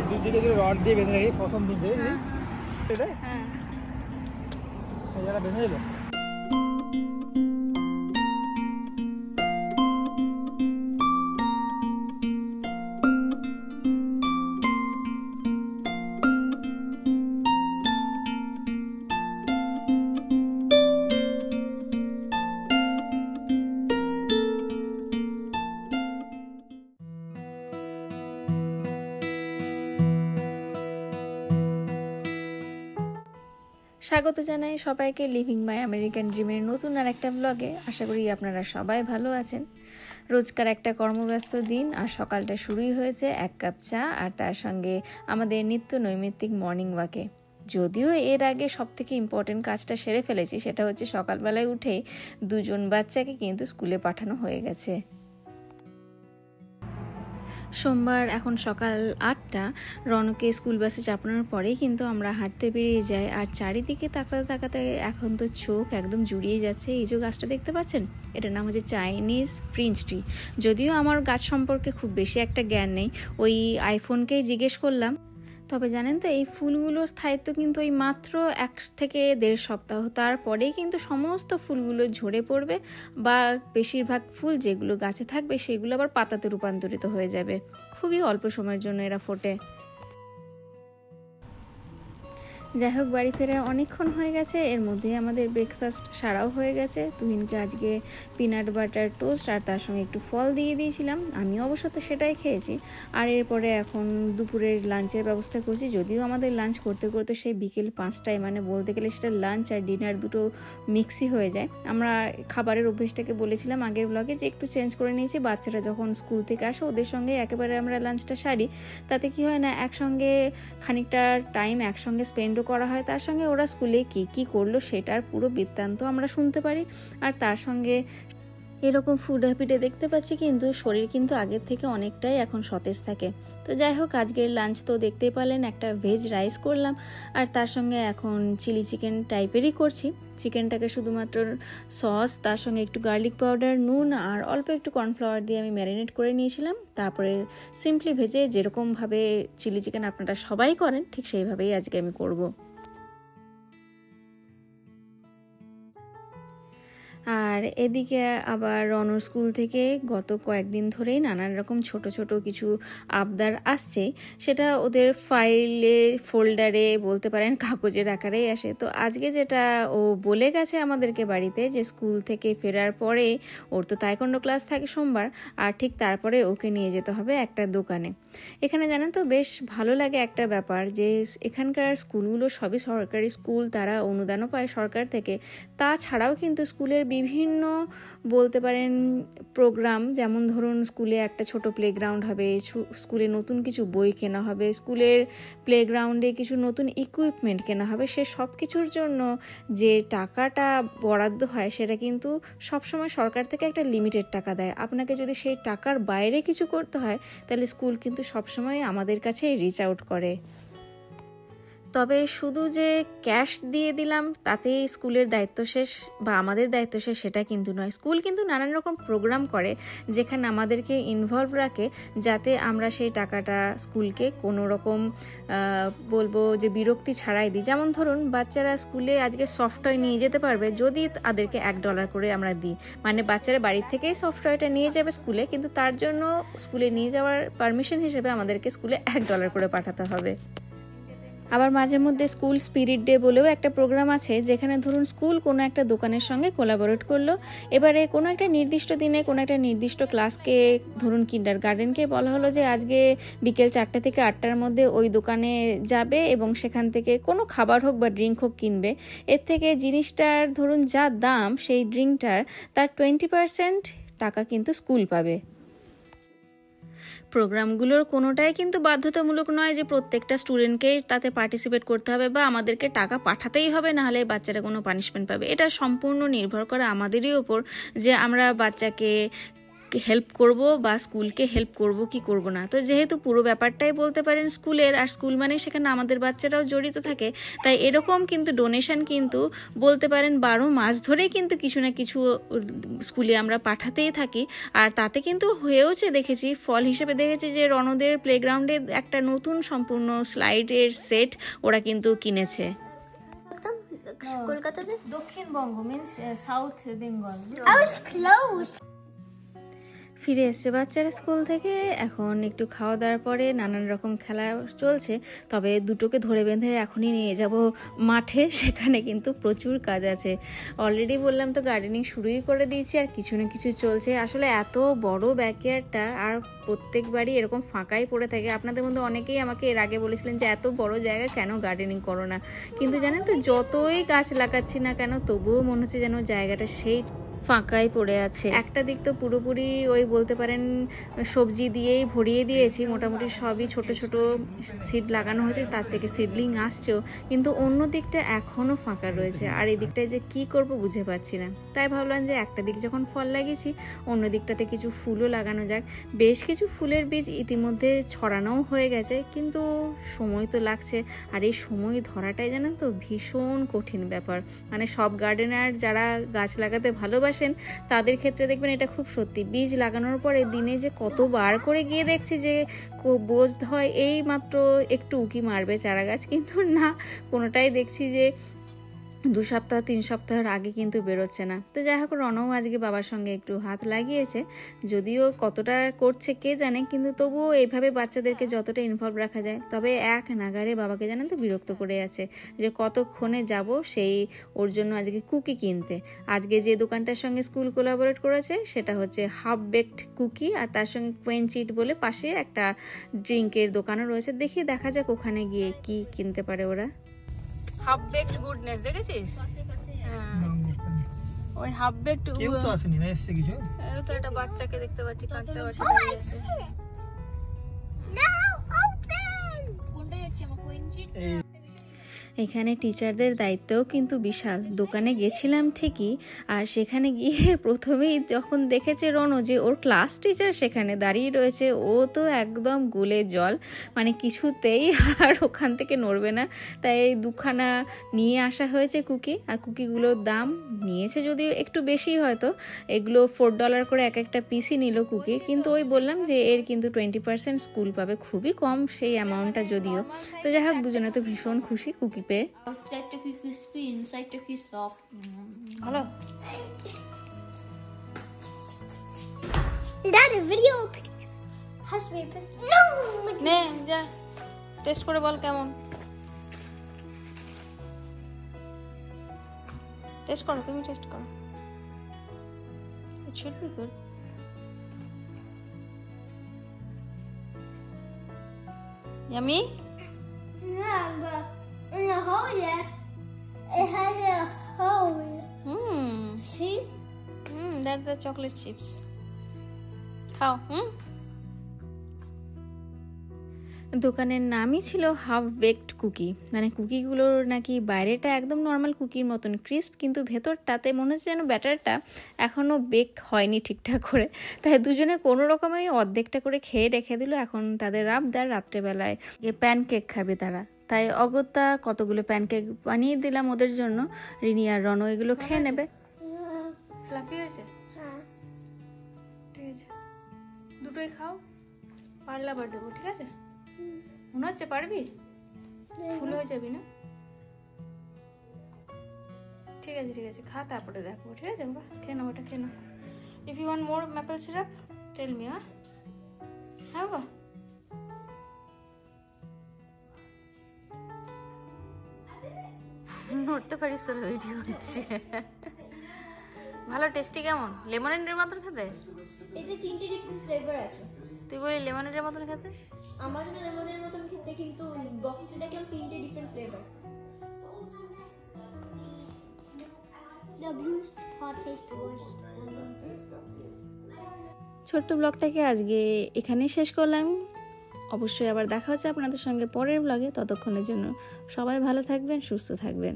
দুদিকে রড দিয়ে বেঁধে রাখি প্রথম দিন থেকে এটাই এই জায়গা বেঁধে দিল। স্বাগত জানাই সবাইকে লিভিং মাই আমেরিকান ড্রিমের নতুন আর একটা ব্লগে। আশা করি আপনারা সবাই ভালো আছেন। রোজকার একটা কর্মব্যস্ত দিন আর সকালটা শুরুই হয়েছে এক কাপ চা আর তার সঙ্গে আমাদের নিত্য নৈমিত্তিক মর্নিং ওয়াকে। যদিও এর আগে সবথেকে ইম্পর্টেন্ট কাজটা সেরে ফেলেছি, সেটা হচ্ছে সকালবেলায় উঠেই দুজন বাচ্চাকে কিন্তু স্কুলে পাঠানো হয়ে গেছে। সোমবার এখন সকাল 8টা। রনকে স্কুল বাসে চাপানোর পরেই কিন্তু আমরা হাঁটতে বেরিয়ে যাই। আর চারিদিকে তাকাতে তাকাতে এখন তো চোখ একদম জুড়িয়ে যাচ্ছে। এই যে গাছটা দেখতে পাচ্ছেন, এটার নাম হচ্ছে চাইনিজ ফ্রিঞ্জ ট্রি। যদিও আমার গাছ সম্পর্কে খুব বেশি একটা জ্ঞান নেই, ওই আইফোনকেই জিজ্ঞেস করলাম। তবে জানেন তো, এই ফুলগুলোর স্থায়িত্ব কিন্তু ওই মাত্র 1 থেকে 1.5 সপ্তাহ, তারপরেই কিন্তু সমস্ত ফুলগুলো ঝরে পড়বে বা বেশিরভাগ ফুল যেগুলো গাছে থাকবে সেগুলো আবার পাতাতে রূপান্তরিত হয়ে যাবে। খুবই অল্প সময়ের জন্য এরা ফোটে। যাই হোক, বাড়ি ফেরার অনেকক্ষণ হয়ে গেছে, এর মধ্যে আমাদের ব্রেকফাস্ট সারাও হয়ে গেছে। তুহিনকে আজকে পিনাট বাটার টোস্ট আর তার সঙ্গে একটু ফল দিয়ে দিয়েছিলাম, আমি অবশ্য তো সেটাই খেয়েছি। আর এরপরে এখন দুপুরের লাঞ্চের ব্যবস্থা করছি। যদিও আমাদের লাঞ্চ করতে করতে সেই বিকেল 5টায়, মানে বলতে গেলে সেটা লাঞ্চ আর ডিনার দুটো মিক্সই হয়ে যায়। আমরা খাবারের অভ্যেসটাকে বলেছিলাম আগের ব্লগে যে একটু চেঞ্জ করে নিয়েছি। বাচ্চারা যখন স্কুল থেকে আসে ওদের সঙ্গে একেবারে আমরা লাঞ্চটা সারি, তাতে কি হয় না, একসঙ্গে খানিকটা টাইম একসঙ্গে স্পেন্ড করা হয়। তার সঙ্গে ওরা স্কুলে কি করলো সেটার পুরো বৃত্তান্ত আমরা শুনতে পারি। আর তার সঙ্গে এরকম ফুড হ্যাবিটে দেখতে পাচ্ছি কিন্তু শরীর কিন্তু আগের থেকে অনেকটাই এখন সতেজ থাকে। তো যাই হোক, আজকের লাঞ্চ তো দেখতেই পেলেন, একটা ভেজ রাইস করলাম আর তার সঙ্গে এখন চিলি চিকেন টাইপেরই করছি। চিকেনটাকে শুধুমাত্র সস, তার সঙ্গে একটু গার্লিক পাউডার, নুন আর অল্প একটু কর্নফ্লাওয়ার দিয়ে আমি ম্যারিনেট করে নিয়েছিলাম। তারপরে সিম্পলি ভেজে যেরকমভাবে চিলি চিকেন আপনারা সবাই করেন ঠিক সেইভাবেই আজকে আমি করব। আর এদিকে আবার রনর স্কুল থেকে গত কয়েকদিন ধরেই নানান রকম ছোট ছোট কিছু আবদার আসছে। সেটা ওদের ফাইলে, ফোল্ডারে, বলতে পারেন কাগজের আকারেই আসে। তো আজকে যেটা ও বলে গেছে আমাদেরকে বাড়িতে, যে স্কুল থেকে ফেরার পরে ওর তো তাইকোন্ডো ক্লাস থাকে সোমবার, আর ঠিক তারপরে ওকে নিয়ে যেতে হবে একটা দোকানে। এখানে জানেন তো বেশ ভালো লাগে একটা ব্যাপার, যে এখানকার স্কুলগুলো সবই সরকারি স্কুল, তারা অনুদানও পায় সরকার থেকে। তাছাড়াও কিন্তু স্কুলের বিভিন্ন, বলতে পারেন, প্রোগ্রাম, যেমন ধরুন স্কুলে একটা ছোট প্লেগ্রাউন্ড হবে, স্কুলে নতুন কিছু বই কেনা হবে, স্কুলের প্লেগ্রাউন্ডে কিছু নতুন ইকুইপমেন্ট কেনা হবে, সে সব কিছুর জন্য যে টাকাটা বরাদ্দ হয় সেটা কিন্তু সবসময় সরকার থেকে একটা লিমিটেড টাকা দেয়। আপনাকে যদি সেই টাকার বাইরে কিছু করতে হয় তাহলে স্কুল কিন্তু সবসময় আমাদের কাছে রিচ আউট করে। তবে শুধু যে ক্যাশ দিয়ে দিলাম তাতেই স্কুলের দায়িত্ব শেষ বা আমাদের দায়িত্ব শেষ সেটা কিন্তু নয়। স্কুল কিন্তু নানান রকম প্রোগ্রাম করে যেখানে আমাদেরকে ইনভলভ রাখে, যাতে আমরা সেই টাকাটা স্কুলকে কোনো রকম বলবো যে বিরক্তি ছাড়াই দিই। যেমন ধরুন, বাচ্চারা স্কুলে আজকে সফটওয়্যার নিয়ে যেতে পারবে যদি তাদেরকে $1 করে আমরা দিই। মানে বাচ্চারা বাড়ির থেকেই সফটওয়্যারটা নিয়ে যাবে স্কুলে, কিন্তু তার জন্য স্কুলে নিয়ে যাওয়ার পারমিশন হিসেবে আমাদেরকে স্কুলে $1 করে পাঠাতে হবে। আবার মাঝে মধ্যে স্কুল স্পিরিট ডে বলেও একটা প্রোগ্রাম আছে, যেখানে ধরুন স্কুল কোনো একটা দোকানের সঙ্গে কোলাবোরেট করলো। এবারে কোনো একটা নির্দিষ্ট দিনে কোনো একটা নির্দিষ্ট ক্লাসকে, ধরুন কিন্ডার গার্ডেনকে বলা হলো যে আজকে বিকেল 4টা থেকে 8টার মধ্যে ওই দোকানে যাবে এবং সেখান থেকে কোনো খাবার হোক বা ড্রিঙ্ক হোক কিনবে। এর থেকে জিনিসটার ধরুন যা দাম, সেই ড্রিঙ্কটার তার 20% টাকা কিন্তু স্কুল পাবে। প্রোগ্রামগুলোর কোনোটাই কিন্তু বাধ্যতামূলক নয় যে প্রত্যেকটা স্টুডেন্টকেই তাতে পার্টিসিপেট করতে হবে বা আমাদেরকে টাকা পাঠাতেই হবে, নাহলে বাচ্চারা কোনো পানিশমেন্ট পাবে। এটা সম্পূর্ণ নির্ভর করে আমাদেরই ওপর, যে আমরা বাচ্চাকে হেল্প করব বা স্কুলকে হেল্প করব কি করব না। তো যেহেতু পুরো ব্যাপারটাই বলতে পারেন স্কুলের, আর স্কুল মানে সেখানে আমাদের বাচ্চারাও জড়িত থাকে, তাই এরকম কিন্তু ডোনেশন কিন্তু বলতে পারেন 12 মাস ধরেই কিন্তু কিছু না কিছু স্কুলে আমরা পাঠাতেই থাকি। আর তাতে কিন্তু হয়েওছে, দেখেছি ফল হিসেবে দেখেছি যে রণদের প্লেগ্রাউন্ডে একটা নতুন সম্পূর্ণ স্লাইডের সেট ওরা কিন্তু কিনেছে। কলকাতাতে Dakshinbanga means south Bengal. I was close. ফিরে এসছে বাচ্চারা স্কুল থেকে, এখন একটু খাওয়া দাওয়ার পরে নানান রকম খেলা চলছে। তবে দুটোকে ধরে বেঁধে এখনই নিয়ে যাব মাঠে, সেখানে কিন্তু প্রচুর কাজ আছে। অলরেডি বললাম তো গার্ডেনিং শুরুই করে দিয়েছি, আর কিছু না কিছু চলছে। আসলে এত বড় ব্যাকইয়ার্ডটা আর প্রত্যেকবারই এরকম ফাঁকাই পড়ে থাকে। আপনাদের মধ্যে অনেকেই আমাকে এর আগে বলেছিলেন যে এত বড় জায়গা কেন গার্ডেনিং করো না, কিন্তু জানেন তো যতই গাছ লাগাচ্ছি না কেন তবুও মনে হচ্ছে যেন জায়গাটা সেই ফাঁকাই পড়ে আছে। একটা দিক তো পুরোপুরি ওই বলতে পারেন সবজি দিয়েই ভরিয়ে দিয়েছি, মোটামুটি সবই ছোট ছোট সিড লাগানো হয়েছে, তার থেকে সিডলিং আসছেও, কিন্তু অন্য দিকটা এখনও ফাঁকা রয়েছে। আর এই দিকটায় যে কি করব বুঝে পাচ্ছি না, তাই ভাবলাম যে একটা দিক যখন ফল লাগিয়েছি অন্য দিকটাতে কিছু ফুলও লাগানো যাক। বেশ কিছু ফুলের বীজ ইতিমধ্যে ছড়ানোও হয়ে গেছে, কিন্তু সময় তো লাগছে। আর এই সময় ধরাটাই জানেন তো ভীষণ কঠিন ব্যাপার। মানে সব গার্ডেনার যারা গাছ লাগাতে ভালোবাসেন তাদের ক্ষেত্রে দেখবেন এটা খুব সত্যি। বীজ লাগানোর পরে দিনে যে কতবার করে গিয়ে দেখছি যে বোঝ হয় এই মাত্র একটু উকি মারবে চারা গাছ, কিন্তু না, কোনোটাই দেখছি যে 2 সপ্তাহ 3 সপ্তাহের আগে কিন্তু বেরোচ্ছে না। তো যাই হোক, রনও আজকে বাবার সঙ্গে একটু হাত লাগিয়েছে, যদিও কতটা করছে কে জানে, কিন্তু তবুও এইভাবে বাচ্চাদেরকে যতটা ইনভলভ রাখা যায়। তবে এক নাগারে বাবাকে জানেন তো বিরক্ত করে আছে যে কতক্ষণে যাব সেই ওর জন্য আজকে কুকি কিনতে। আজকে যে দোকানটার সঙ্গে স্কুল কোলাবোরেট করেছে সেটা হচ্ছে হাফ বেকড কুকি, আর তার সঙ্গে কোয়েনচিট বলে পাশে একটা ড্রিঙ্কের দোকানও রয়েছে। দেখি দেখা যাক ওখানে গিয়ে কি কিনতে পারে ওরা। হাফ বেকড গুডনেস দেখেছিস? ওই হাফ বেকড কেউ তো আসেনি না, এসছে কিছু। এই তো একটা বাচ্চাকে দেখতে পাচ্ছি, কাঁচা বাচ্চা দাঁড়িয়ে আছে। কোনটা যাচ্ছে আমার কোয়েনচিট? এখানে টিচারদের দায়িত্বও কিন্তু বিশাল। দোকানে গেছিলাম ঠিকই, আর সেখানে গিয়ে প্রথমেই যখন দেখেছে রনো যে ওর ক্লাস টিচার সেখানে দাঁড়িয়ে রয়েছে, ও তো একদম গুলে জল, মানে কিছুতেই আর ওখান থেকে নড়বে না। তাই এই 2খানা নিয়ে আসা হয়েছে কুকি, আর কুকিগুলোর দাম নিয়েছে যদিও একটু বেশি, হয়তো এগুলো $4 করে এক একটা পিসই নিল কুকি, কিন্তু ওই বললাম যে এর কিন্তু 20% স্কুল পাবে, খুবই কম সেই অ্যামাউন্টটা যদিও। তো যাই হোক, দুজনে তো ভীষণ খুশি কুকি পেয়ে। Outsideটা কি crispy, insideটা কি soft. ভালো। Is that a video? Has to be a picture. No. নে যা টেস্ট করে বল কেমন। টেস্ট করো, তুমি টেস্ট করো। It should be good. Yummy? Yeah, but in the hole, yeah, it has a hole. See? That's the chocolate chips. খাও। দোকানের নামই ছিল হাফ বেকড কুকি, মানে কুকিগুলোর নাকি বাইরেটা একদম নর্মাল কুকির মতন ক্রিস্প, কিন্তু ভেতরটাতে মনে হচ্ছে যেন ব্যাটারটা এখনও বেক হয়নি ঠিকঠাক করে। তাই দুজনে কোনো রকমে অর্ধেকটা করে খেয়ে রেখে দিল। এখন তাদের আবদার রাত্রেবেলায় যে প্যানকেক খাবে তারা, তাই অগত্যা কতগুলো প্যানকেক বানিয়ে দিলাম ওদের জন্য। রিনি আর রনো এগুলো খেয়ে নেবে। ফ্লাফি হয়েছে? ঠিক আছে, দুটোই খাও, পারলে আবার দেবো, ঠিক আছে? মনে হচ্ছে পারবি? ফুল হয়ে যাবি না? ঠিক আছে ঠিক আছে, খা, তারপরে দেখবো, ঠিক আছে বাবা? খেয়ে নাও, ওটা খেয়ে নাও। If you want more maple syrup tell me. হ্যাঁ বাবা। নড়তে পারিস, তোর ভিডিও হচ্ছে। ভালো, টেস্টি কেমন? লেমনেডের মতন খেতে? এতে 3টে ডিফারেন্ট ফ্লেভার আছে। তুই বলি লেমনেডের মতন খেতে? আমার জন্য লেমনের মতন খেতে, কিন্তু বক্সে দেখলাম 3টে different flavour. The blue hot taste worst. ছোট্ট ব্লগটাকে আজকে এখানেই শেষ করলাম। অবশ্যই আবার দেখা হচ্ছে আপনাদের সঙ্গে পরের ব্লগে। ততক্ষণের জন্য সবাই ভালো থাকবেন, সুস্থ থাকবেন।